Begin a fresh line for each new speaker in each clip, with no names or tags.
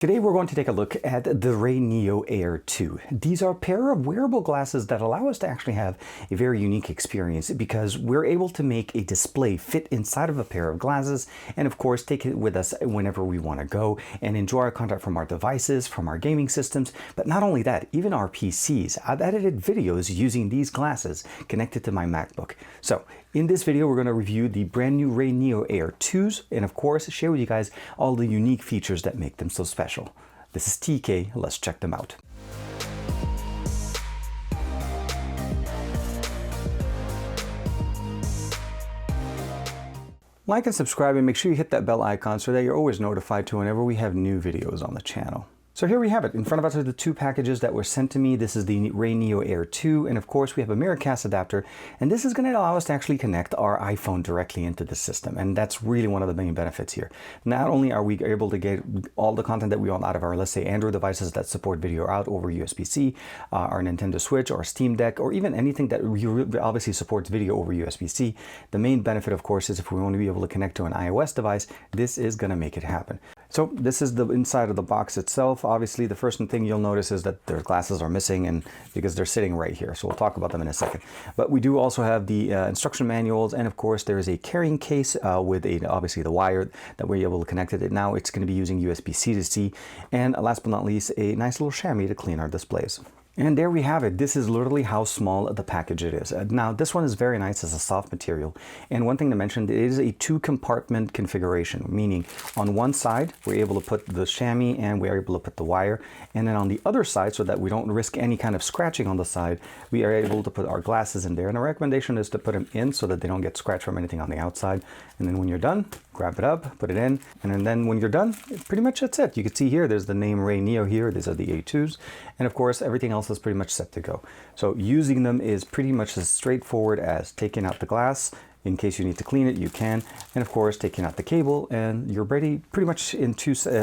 Today we're going to take a look at the RayNeo Air 2. These are a pair of wearable glasses that allow us to actually have a very unique experience because we're able to make a display fit inside of a pair of glasses and of course take it with us whenever we want to go and enjoy our content from our devices, from our gaming systems, but not only that, even our PCs. I've edited videos using these glasses connected to my MacBook. So in this video we're going to review the brand new RayNeo Air 2s and of course share with you guys all the unique features that make them so special. This is TK, let's check them out. Like and subscribe and make sure you hit that bell icon so that you're always notified to whenever we have new videos on the channel. So here we have it. In front of us are the two packages that were sent to me. This is the RayNeo Air 2, and of course we have a Miracast adapter, and this is going to allow us to actually connect our iPhone directly into the system, and that's really one of the main benefits here. Not only are we able to get all the content that we want out of our, let's say, Android devices that support video out over USB-C, our Nintendo Switch or Steam Deck, or even anything that obviously supports video over USB-C. The main benefit, of course, is if we want to be able to connect to an iOS device, this is going to make it happen. So this is the inside of the box itself. Obviously, the first thing you'll notice is that their glasses are missing, and because they're sitting right here. So we'll talk about them in a second. But we do also have the instruction manuals, and of course there is a carrying case with obviously the wire that we're able to connect it. Now it's going to be using USB-C to C, and last but not least, a nice little chamois to clean our displays. And there we have it. This is literally how small the package it is. Now, this one is very nice. It's a soft material. And one thing to mention, it is a two-compartment configuration, meaning on one side, we're able to put the chamois and we're able to put the wire. And then on the other side, so that we don't risk any kind of scratching on the side, we are able to put our glasses in there. And the recommendation is to put them in so that they don't get scratched from anything on the outside. And then when you're done, grab it up, put it in. And then when you're done, pretty much that's it. You can see here, there's the name RayNeo here. These are the A2s. And of course, everything else is pretty much set to go. So using them is pretty much as straightforward as taking out the glass. In case you need to clean it, you can. And of course, taking out the cable, and you're ready pretty much in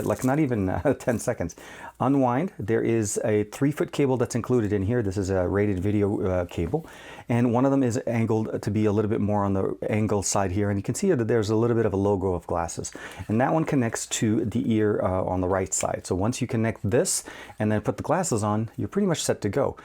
like not even 10 seconds. Unwind. There is a 3-foot cable that's included in here. This is a rated video cable. And one of them is angled to be a little bit more on the angle side here. And you can see that there's a little bit of a logo of glasses. And that one connects to the ear on the right side. So once you connect this and then put the glasses on, you're pretty much set to go.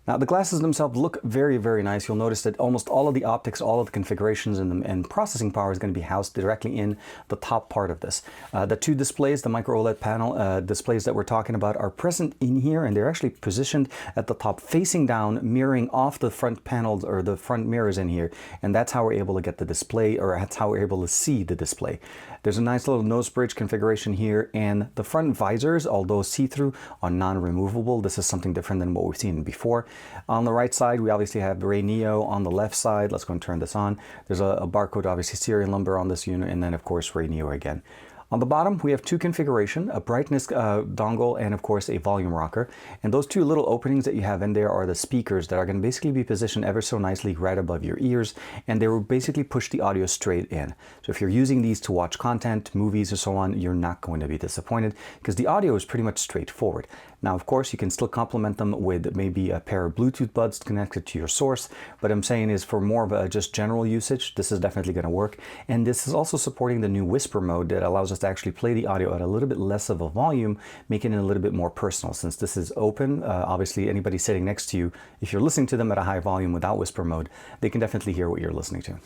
Now, the glasses themselves look very, very nice. You'll notice that almost all of the optics, all of the configurations and processing power is going to be housed directly in the top part of this. The two displays, the micro OLED panel displays that we're talking about, are present in here, and they're actually positioned at the top facing down, mirroring off the front panels or the front mirrors in here. And that's how we're able to get the display, or that's how we're able to see the display. There's a nice little nose bridge configuration here, and the front visors, although see-through, are non-removable. This is something different than what we've seen before. On the right side, we obviously have RayNeo. On the left side, let's go and turn this on. There's a barcode, obviously serial number on this unit, and then of course RayNeo again. On the bottom, we have two configurations, a brightness dongle and of course a volume rocker. And those two little openings that you have in there are the speakers that are going to basically be positioned ever so nicely right above your ears, and they will basically push the audio straight in. So if you're using these to watch content, movies or so on, you're not going to be disappointed because the audio is pretty much straightforward. Now, of course, you can still complement them with maybe a pair of Bluetooth buds connected to your source, but I'm saying is for more of a just general usage, this is definitely going to work. And this is also supporting the new whisper mode that allows us to actually play the audio at a little bit less of a volume, making it a little bit more personal. Since this is open, obviously anybody sitting next to you, if you're listening to them at a high volume without whisper mode, they can definitely hear what you're listening to.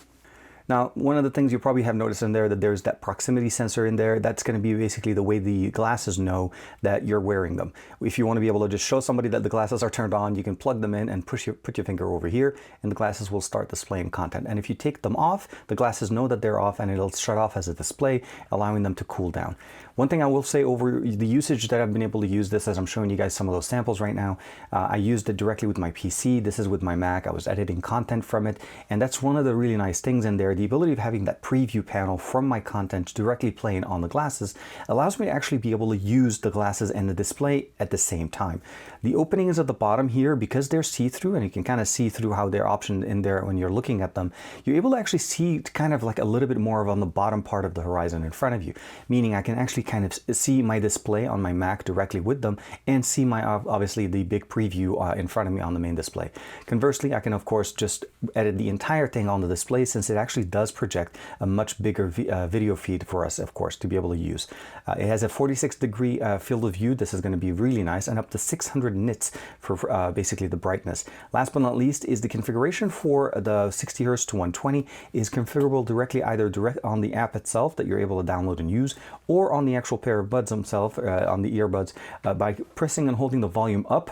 Now, one of the things you probably have noticed in there that there's that proximity sensor in there. That's going to be basically the way the glasses know that you're wearing them. If you want to be able to just show somebody that the glasses are turned on, you can plug them in and put your finger over here, and the glasses will start displaying content. And if you take them off, the glasses know that they're off, and it'll shut off as a display, allowing them to cool down. One thing I will say over the usage that I've been able to use this, as I'm showing you guys some of those samples right now, I used it directly with my PC. This is with my Mac. I was editing content from it, and that's one of the really nice things in there. The ability of having that preview panel from my content directly playing on the glasses allows me to actually be able to use the glasses and the display at the same time. The openings at the bottom here, because they're see-through and you can kind of see through how they're optioned in there when you're looking at them, you're able to actually see kind of like a little bit more of on the bottom part of the horizon in front of you, meaning I can actually kind of see my display on my Mac directly with them and see my, obviously, the big preview in front of me on the main display. Conversely, I can of course just edit the entire thing on the display, since it actually does project a much bigger video feed for us, of course, to be able to use. It has a 46-degree field of view. This is going to be really nice, and up to 600 nits for basically the brightness. Last but not least is the configuration for the 60 Hz to 120 is configurable directly, either direct on the app itself that you're able to download and use, or on the actual pair of buds themselves, on the earbuds, by pressing and holding the volume up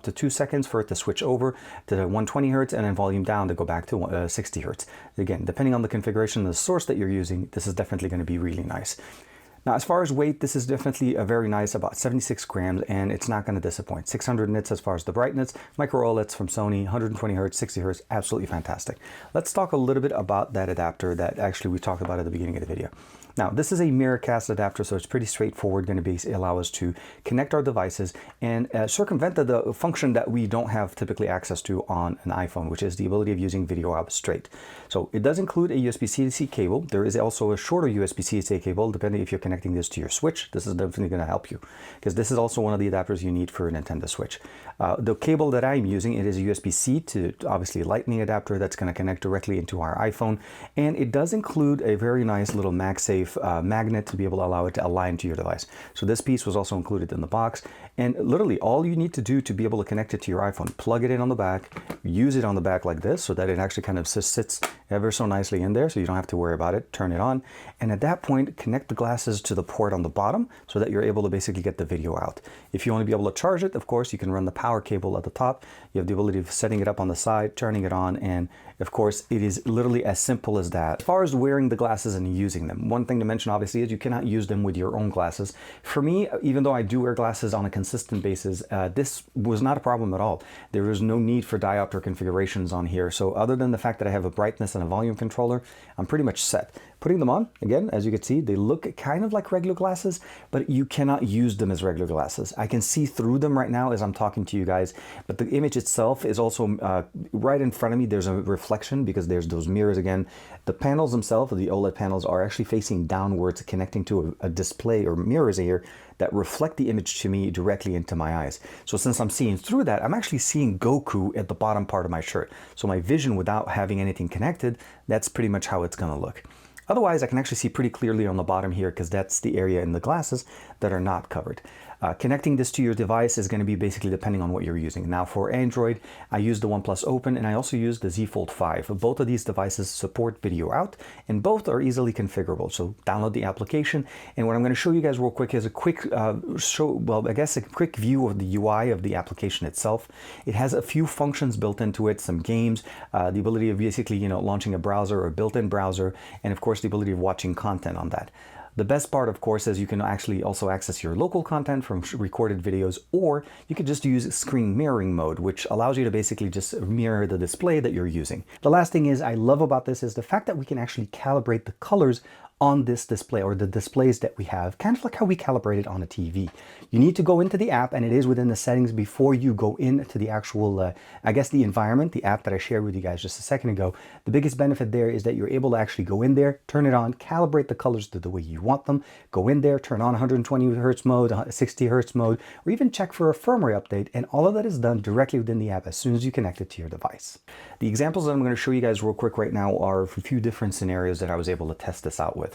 to 2 seconds for it to switch over to the 120 Hz, and then volume down to go back to 60 Hz. Again, depending on the configuration of the source that you're using, this is definitely going to be really nice. Now, as far as weight, this is definitely a very nice, about 76 grams, and it's not going to disappoint. 600 nits as far as the brightness, micro OLEDs from Sony, 120 Hz, 60 Hz, absolutely fantastic. Let's talk a little bit about that adapter that actually we talked about at the beginning of the video. Now, this is a Miracast adapter, so it's pretty straightforward, going to allow us to connect our devices and circumvent the function that we don't have typically access to on an iPhone, which is the ability of using video out straight. So it does include a USB-C cable. There is also a shorter USB-C cable, depending if you're connecting this to your Switch. This is definitely going to help you, because this is also one of the adapters you need for a Nintendo Switch. The cable that I'm using, it is a USB-C to obviously Lightning adapter that's going to connect directly into our iPhone, and it does include a very nice little MagSafe magnet to be able to allow it to align to your device. So this piece was also included in the box, and literally all you need to do to be able to connect it to your iPhone, plug it in on the back, use it on the back like this so that it actually kind of sits ever so nicely in there, so you don't have to worry about it. Turn it on, and at that point connect the glasses to the port on the bottom so that you're able to basically get the video out. If you want to be able to charge it, of course, you can run the power cable at the top. You have the ability of setting it up on the side, turning it on, and of course it is literally as simple as that. As far as wearing the glasses and using them, one thing to mention obviously is you cannot use them with your own glasses. For me, even though I do wear glasses on a consistent basis, this was not a problem at all. There is no need for diopter configurations on here. So other than the fact that I have a brightness and a volume controller, I'm pretty much set. Putting them on, again, as you can see, they look kind of like regular glasses, but you cannot use them as regular glasses. I can see through them right now as I'm talking to you guys, but the image itself is also right in front of me. There's a reflection because there's those mirrors again. The panels themselves, the OLED panels, are actually facing downwards, connecting to a display or mirrors here that reflect the image to me directly into my eyes. So since I'm seeing through that, I'm actually seeing Goku at the bottom part of my shirt. So my vision without having anything connected, that's pretty much how it's gonna look. Otherwise, I can actually see pretty clearly on the bottom here because that's the area in the glasses that are not covered. Connecting this to your device is going to be basically depending on what you're using. Now for Android, I use the OnePlus Open and I also use the Z Fold 5. Both of these devices support video out and both are easily configurable. So download the application, and what I'm going to show you guys real quick is a quick a quick view of the UI of the application itself. It has a few functions built into it, some games, the ability of basically, launching a browser or built-in browser, and of course the ability of watching content on that. The best part, of course, is you can actually also access your local content from recorded videos, or you could just use screen mirroring mode, which allows you to basically just mirror the display that you're using. The last thing I love about this is the fact that we can actually calibrate the colors on this display, or the displays that we have, kind of like how we calibrate it on a TV. You need to go into the app, and it is within the settings before you go into the actual, I guess the environment, the app that I shared with you guys just a second ago. The biggest benefit there is that you're able to actually go in there, turn it on, calibrate the colors to the way you want them, go in there, turn on 120 Hz mode, 60 Hz mode, or even check for a firmware update, and all of that is done directly within the app as soon as you connect it to your device. The examples that I'm going to show you guys real quick right now are a few different scenarios that I was able to test this out with.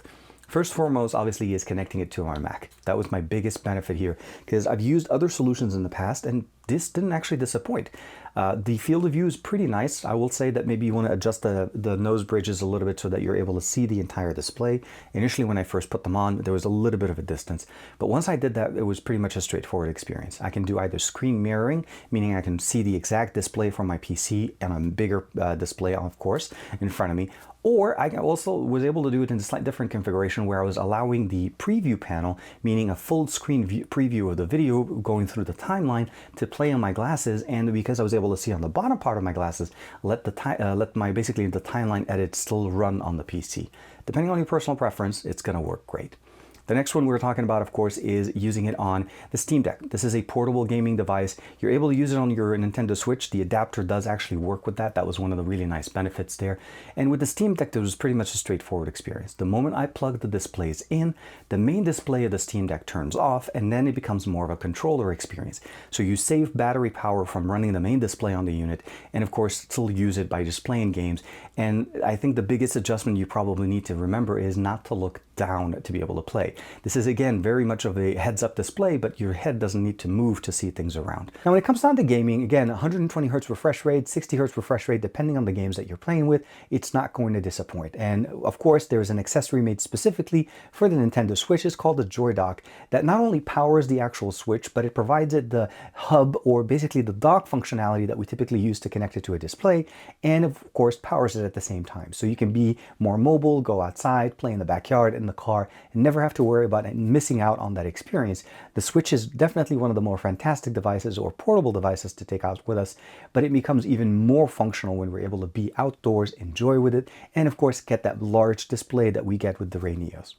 First and foremost, obviously, is connecting it to our Mac. That was my biggest benefit here, because I've used other solutions in the past and this didn't actually disappoint. The field of view is pretty nice. I will say that maybe you want to adjust the nose bridges a little bit so that you're able to see the entire display. Initially, when I first put them on, there was a little bit of a distance. But once I did that, it was pretty much a straightforward experience. I can do either screen mirroring, meaning I can see the exact display from my PC and a bigger display, of course, in front of me. Or I also was able to do it in a slightly different configuration where I was allowing the preview panel, meaning a full screen preview of the video going through the timeline, to play on my glasses, and because I was able to see on the bottom part of my glasses, let basically the timeline edit still run on the PC. Depending on your personal preference, it's going to work great. The next one we're talking about, of course, is using it on the Steam Deck. This is a portable gaming device. You're able to use it on your Nintendo Switch. The adapter does actually work with that. That was one of the really nice benefits there. And with the Steam Deck, it was pretty much a straightforward experience. The moment I plug the displays in, the main display of the Steam Deck turns off, and then it becomes more of a controller experience. So you save battery power from running the main display on the unit, and of course, still use it by just playing games. And I think the biggest adjustment you probably need to remember is not to look down to be able to play. This is again very much of a heads-up display, but your head doesn't need to move to see things around. Now when it comes down to gaming, again, 120 Hz refresh rate, 60 Hz refresh rate, depending on the games that you're playing with, it's not going to disappoint. And of course, there's an accessory made specifically for the Nintendo Switch. It's called the Joy Dock, that not only powers the actual Switch, but it provides it the hub, or basically the dock functionality that we typically use to connect it to a display, and of course powers it at the same time. So you can be more mobile, go outside, play in the backyard, in the car, and never have to worry about missing out on that experience. The Switch is definitely one of the more fantastic devices, or portable devices, to take out with us, but it becomes even more functional when we're able to be outdoors, enjoy with it, and of course get that large display that we get with the RayNeos.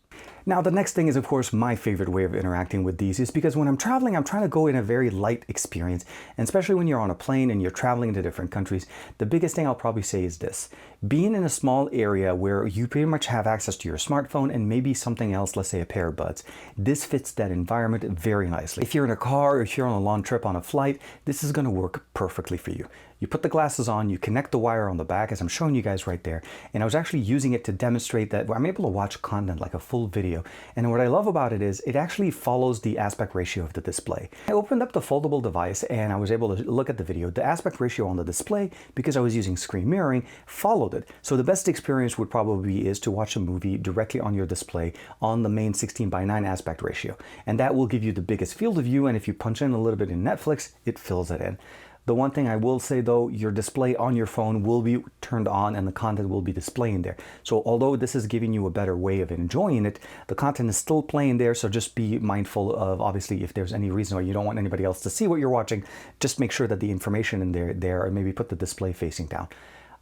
Now the next thing is, of course, my favorite way of interacting with these is because when I'm traveling, I'm trying to go in a very light experience, and especially when you're on a plane and you're traveling to different countries, the biggest thing I'll probably say is this: being in a small area where you pretty much have access to your smartphone and maybe something else, let's say a pair of buds, this fits that environment very nicely. If you're in a car, or if you're on a long trip on a flight, this is going to work perfectly for you. You put the glasses on, you connect the wire on the back, as I'm showing you guys right there, and I was actually using it to demonstrate that I'm able to watch content like a full video. And what I love about it is it actually follows the aspect ratio of the display. I opened up the foldable device and I was able to look at the video. The aspect ratio on the display, because I was using screen mirroring, followed it. So the best experience would probably is to watch a movie directly on your display on the main 16:9 aspect ratio. And that will give you the biggest field of view, and if you punch in a little bit in Netflix, it fills it in. The one thing I will say though, your display on your phone will be turned on and the content will be displaying there. So although this is giving you a better way of enjoying it, the content is still playing there. So just be mindful of, obviously, if there's any reason why you don't want anybody else to see what you're watching, just make sure that the information in there, or maybe put the display facing down.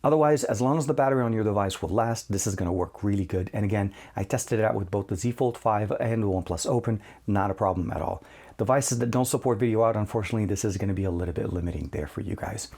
Otherwise, as long as the battery on your device will last, this is going to work really good. And again, I tested it out with both the Z Fold 5 and the OnePlus Open, not a problem at all. Devices that don't support video out, unfortunately, this is going to be a little bit limiting there for you guys.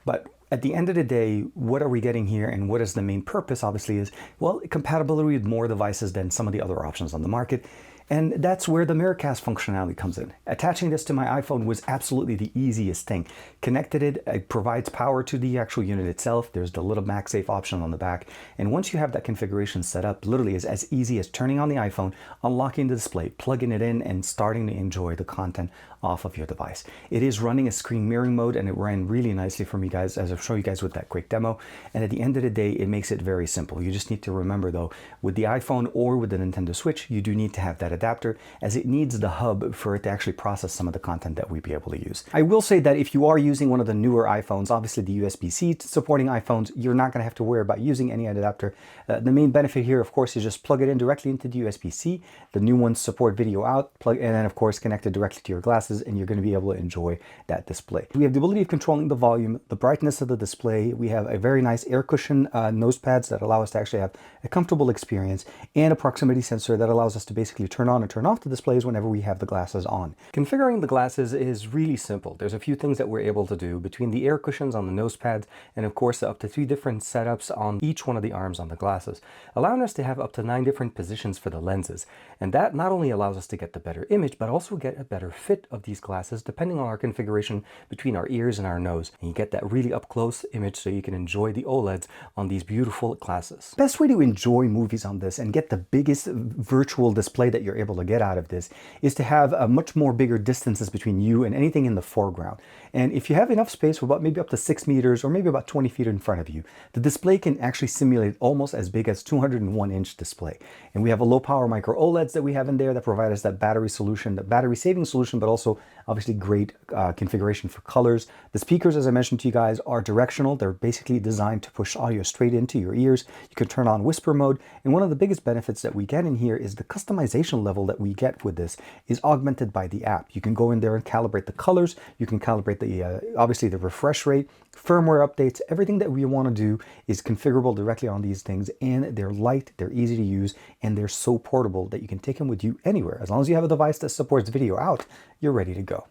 But at the end of the day, what are we getting here, and what is the main purpose, obviously, is, well, compatibility with more devices than some of the other options on the market. And that's where the Miracast functionality comes in. Attaching this to my iPhone was absolutely the easiest thing. Connected it provides power to the actual unit itself. There's the little MagSafe option on the back. And once you have that configuration set up, literally is as easy as turning on the iPhone, unlocking the display, plugging it in, and starting to enjoy the content off of your device. It is running a screen mirroring mode, and it ran really nicely for me, guys, as I'll show you guys with that quick demo. And at the end of the day, it makes it very simple. You just need to remember though, with the iPhone or with the Nintendo Switch, you do need to have that adapter, as it needs the hub for it to actually process some of the content that we'd be able to use. I will say that if you are using one of the newer iPhones, obviously the USB-C supporting iPhones, you're not going to have to worry about using any adapter. The main benefit here, of course, is just plug it in directly into the USB-C. The new ones support video out, plug, and then of course connect it directly to your glasses, and you're going to be able to enjoy that display. We have the ability of controlling the volume, the brightness of the display. We have a very nice air cushion nose pads that allow us to actually have a comfortable experience, and a proximity sensor that allows us to basically turn on and turn off the displays whenever we have the glasses on. Configuring the glasses is really simple. There's a few things that we're able to do between the air cushions on the nose pads, and of course up to 3 different setups on each one of the arms on the glasses, allowing us to have up to 9 different positions for the lenses. And that not only allows us to get the better image, but also get a better fit of these glasses depending on our configuration between our ears and our nose. And you get that really up close image so you can enjoy the OLEDs on these beautiful glasses. Best way to enjoy movies on this and get the biggest virtual display that you're able to get out of this is to have a much more bigger distances between you and anything in the foreground. And if you have enough space for about maybe up to 6 meters or maybe about 20 feet in front of you, the display can actually simulate almost as big as 201-inch display. And we have a low power micro OLEDs that we have in there that provide us that battery solution, that battery saving solution, but also obviously great configuration for colors. The speakers, as I mentioned to you guys, are directional. They're basically designed to push audio straight into your ears. You can turn on whisper mode. And one of the biggest benefits that we get in here is the customization level that we get with this is augmented by the app. You can go in there and calibrate the colors. You can calibrate the, obviously the refresh rate, firmware updates. Everything that we want to do is configurable directly on these things, and they're light, they're easy to use, and they're so portable that you can take them with you anywhere. As long as you have a device that supports video out, you're ready to go.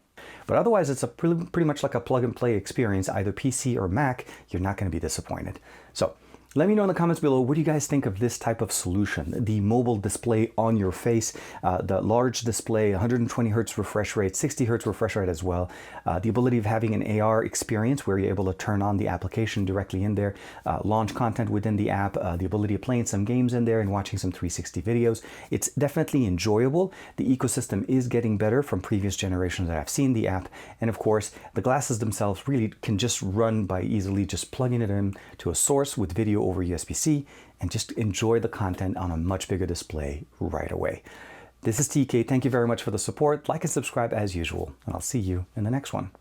But otherwise, it's a pretty much like a plug and play experience, either PC or Mac. You're not going to be disappointed. So let me know in the comments below, what do you guys think of this type of solution? The mobile display on your face, the large display, 120 Hz refresh rate, 60 Hz refresh rate as well. The ability of having an AR experience where you're able to turn on the application directly in there, launch content within the app, the ability of playing some games in there and watching some 360 videos. It's definitely enjoyable. The ecosystem is getting better from previous generations that I've seen the app. And of course, the glasses themselves really can just run by easily just plugging it in to a source with video over USB-C and just enjoy the content on a much bigger display right away. This is TK. Thank you very much for the support. Like and subscribe as usual, and I'll see you in the next one.